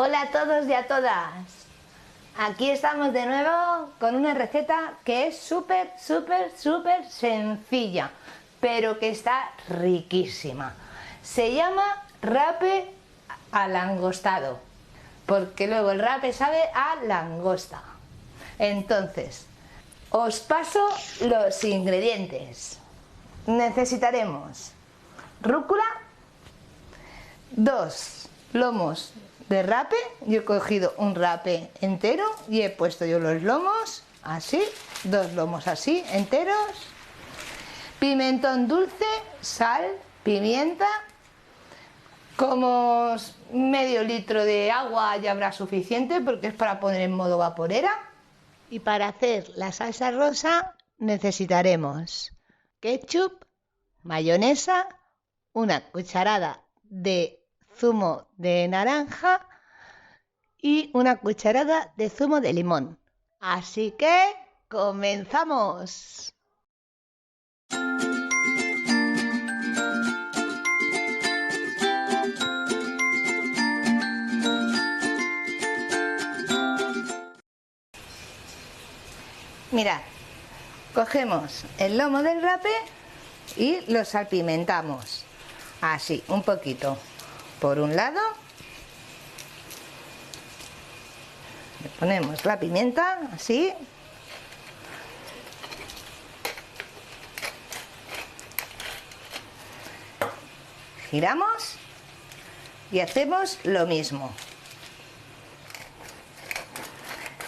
Hola a todos y a todas. Aquí estamos de nuevo con una receta que es súper sencilla, pero que está riquísima. Se llama rape alangostado, porque luego el rape sabe a langosta. Entonces, os paso los ingredientes. Necesitaremos rúcula, 2 lomos de rape. Yo he cogido un rape entero y he puesto yo los lomos así, 2 lomos así enteros, pimentón dulce, sal, pimienta, como medio litro de agua ya habrá suficiente porque es para poner en modo vaporera. Y para hacer la salsa rosa necesitaremos ketchup, mayonesa, una cucharada de zumo de naranja y una cucharada de zumo de limón. Así que comenzamos. Mirad, cogemos el lomo del rape y lo salpimentamos así, un poquito por un lado. Le ponemos la pimienta así, giramos y hacemos lo mismo.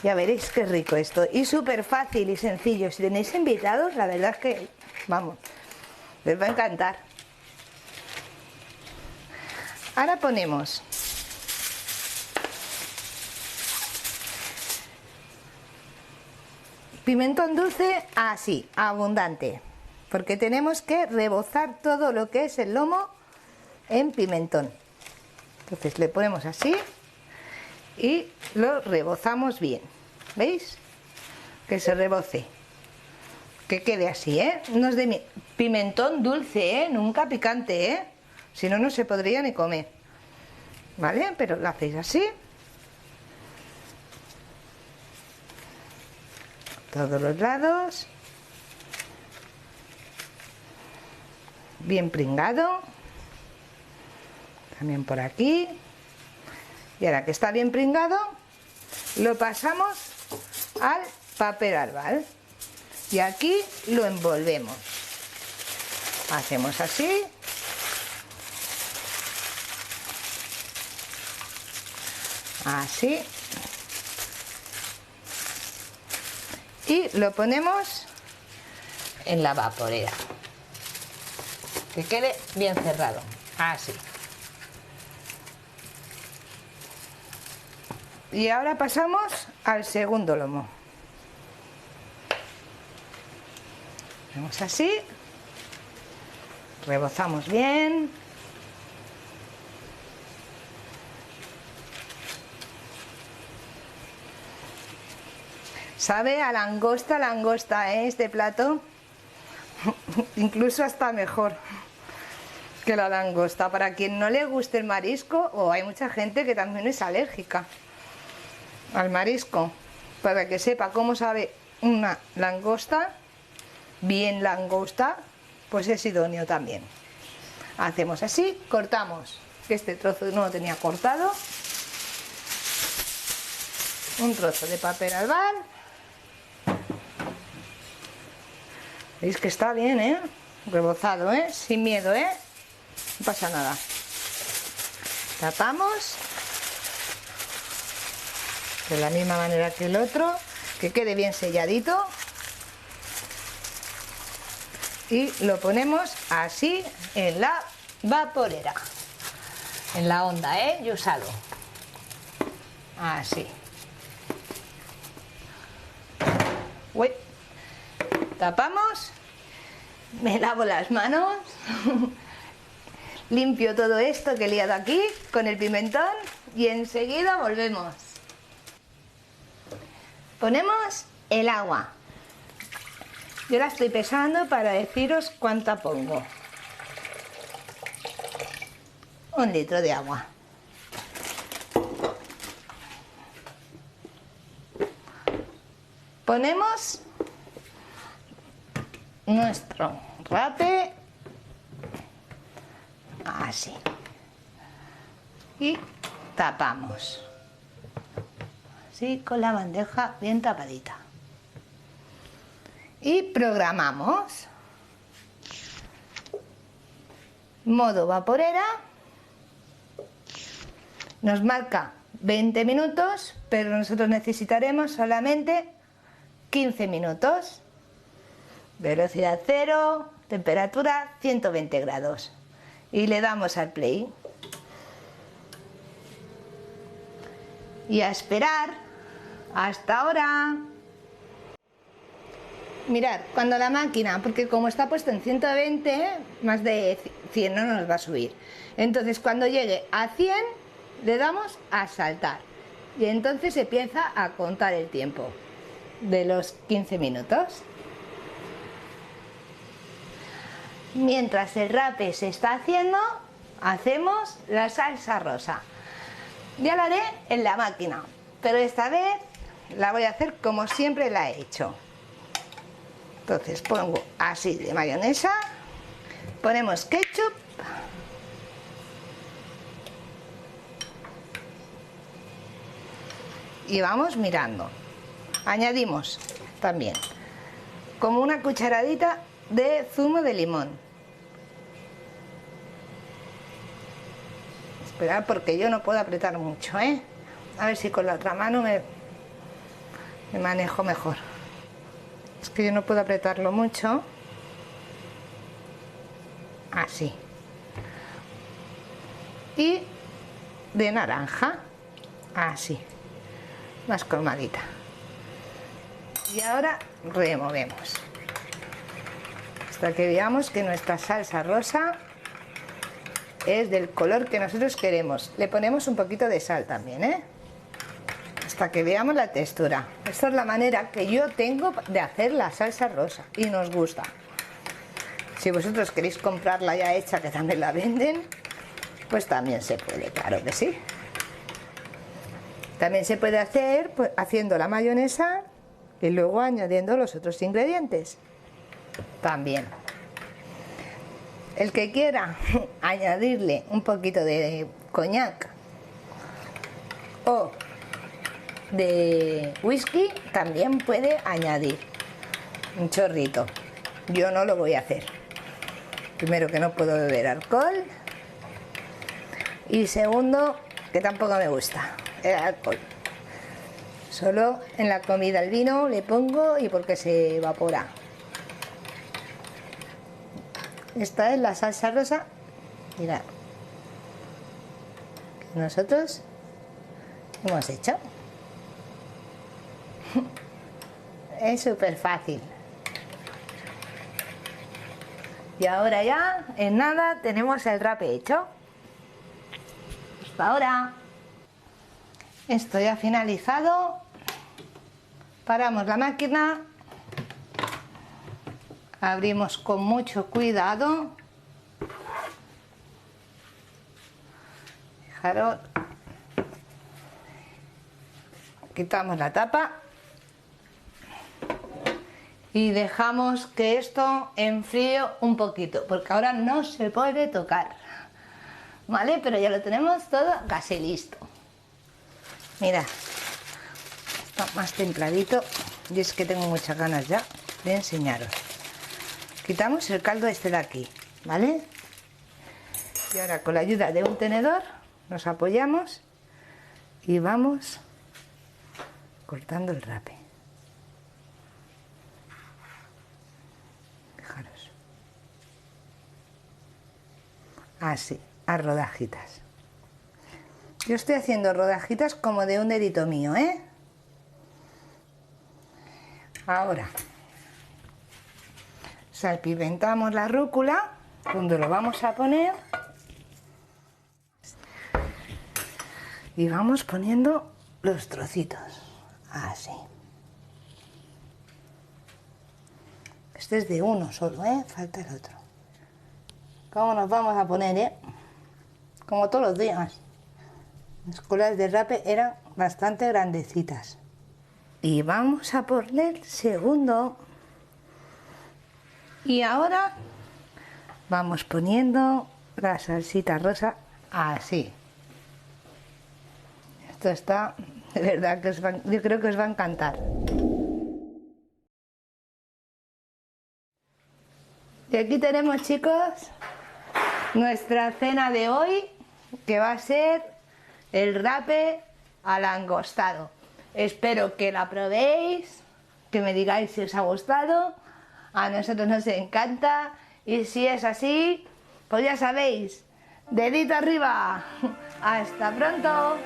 Ya veréis qué rico esto y súper fácil y sencillo. Si tenéis invitados, la verdad es que, vamos, les va a encantar. Ahora ponemos pimentón dulce así, abundante, porque tenemos que rebozar todo lo que es el lomo en pimentón. Entonces le ponemos así y lo rebozamos bien. ¿Veis? Que se reboce, que quede así, ¿eh? No es de pimentón dulce, ¿eh? Nunca picante, ¿eh? Si no, no se podría ni comer, ¿vale? Pero lo hacéis así, todos los lados, bien pringado, también por aquí. Y ahora que está bien pringado, lo pasamos al papel albal y aquí lo envolvemos. Hacemos así, así, y lo ponemos en la vaporera, que quede bien cerrado, así. Y ahora pasamos al segundo lomo. Hacemos así, rebozamos bien. Sabe a langosta, ¿eh? Este plato. Incluso hasta mejor que la langosta. Para quien no le guste el marisco, o hay mucha gente que también es alérgica al marisco, para que sepa cómo sabe una langosta, bien langosta, pues es idóneo también. Hacemos así, cortamos, que este trozo no lo tenía cortado, un trozo de papel albal. Veis que está bien, ¿eh? Rebozado, ¿eh? Sin miedo, ¿eh? No pasa nada. Tapamos de la misma manera que el otro, que quede bien selladito, y lo ponemos así en la vaporera, en la onda, ¿eh? Yo usado así. Uy. Tapamos, me lavo las manos, limpio todo esto que he liado aquí con el pimentón y enseguida volvemos. Ponemos el agua. Yo la estoy pesando para deciros cuánta pongo. 1 litro de agua. Ponemos nuestro rape así y tapamos así con la bandeja bien tapadita y programamos modo vaporera. Nos marca 20 minutos, pero nosotros necesitaremos solamente 15 minutos. Velocidad cero, temperatura 120 grados. Y le damos al play. Y a esperar. Hasta ahora. Mirad, cuando la máquina, porque como está puesto en 120, más de 100 no nos va a subir. Entonces cuando llegue a 100, le damos a saltar. Y entonces empieza a contar el tiempo de los 15 minutos. Mientras el rape se está haciendo, hacemos la salsa rosa. Ya la haré en la máquina, pero esta vez la voy a hacer como siempre la he hecho. Entonces pongo así de mayonesa, ponemos ketchup y vamos mirando. Añadimos también como una cucharadita de zumo de limón. Esperad porque yo no puedo apretar mucho, ¿eh? A ver si con la otra mano me manejo mejor. Es que yo no puedo apretarlo mucho. Así. Y de naranja. Así. Más colmadita. Y ahora removemos. Hasta que veamos que nuestra salsa rosa es del color que nosotros queremos. Le ponemos un poquito de sal también, ¿eh? Hasta que veamos la textura. Esta es la manera que yo tengo de hacer la salsa rosa y nos gusta. Si vosotros queréis comprarla ya hecha, que también la venden, pues también se puede, claro que sí. También se puede hacer pues, haciendo la mayonesa y luego añadiendo los otros ingredientes. También. El que quiera añadirle un poquito de coñac o de whisky, también puede añadir un chorrito. Yo no lo voy a hacer. Primero, que no puedo beber alcohol, y segundo, que tampoco me gusta el alcohol. Solo en la comida el vino le pongo y porque se evapora. Esta es la salsa rosa. Mirad, que nosotros hemos hecho. Es súper fácil. Y ahora ya, en nada, tenemos el rape hecho. Hasta ahora. Esto ya finalizado. Paramos la máquina. Abrimos con mucho cuidado. Fijaros. Quitamos la tapa. Y dejamos que esto enfríe un poquito, porque ahora no se puede tocar, ¿vale? Pero ya lo tenemos todo casi listo. Mira, está más templadito y es que tengo muchas ganas ya de enseñaros. Quitamos el caldo este de aquí, ¿vale? Y ahora con la ayuda de un tenedor nos apoyamos y vamos cortando el rape. Así, a rodajitas. Yo estoy haciendo rodajitas como de un dedito mío, ¿eh? Ahora salpimentamos la rúcula, donde lo vamos a poner, y vamos poniendo los trocitos, así. Este es de uno solo, ¿eh? Falta el otro. ¿Cómo nos vamos a poner, eh? Como todos los días. Las colas de rape eran bastante grandecitas. Y vamos a poner el segundo. Y ahora vamos poniendo la salsita rosa así. Esto está, de verdad que yo creo que os va a encantar. Y aquí tenemos, chicos, nuestra cena de hoy, que va a ser el rape al langostado. Espero que la probéis, que me digáis si os ha gustado. A nosotros nos encanta y si es así, pues ya sabéis, dedito arriba. Hasta pronto.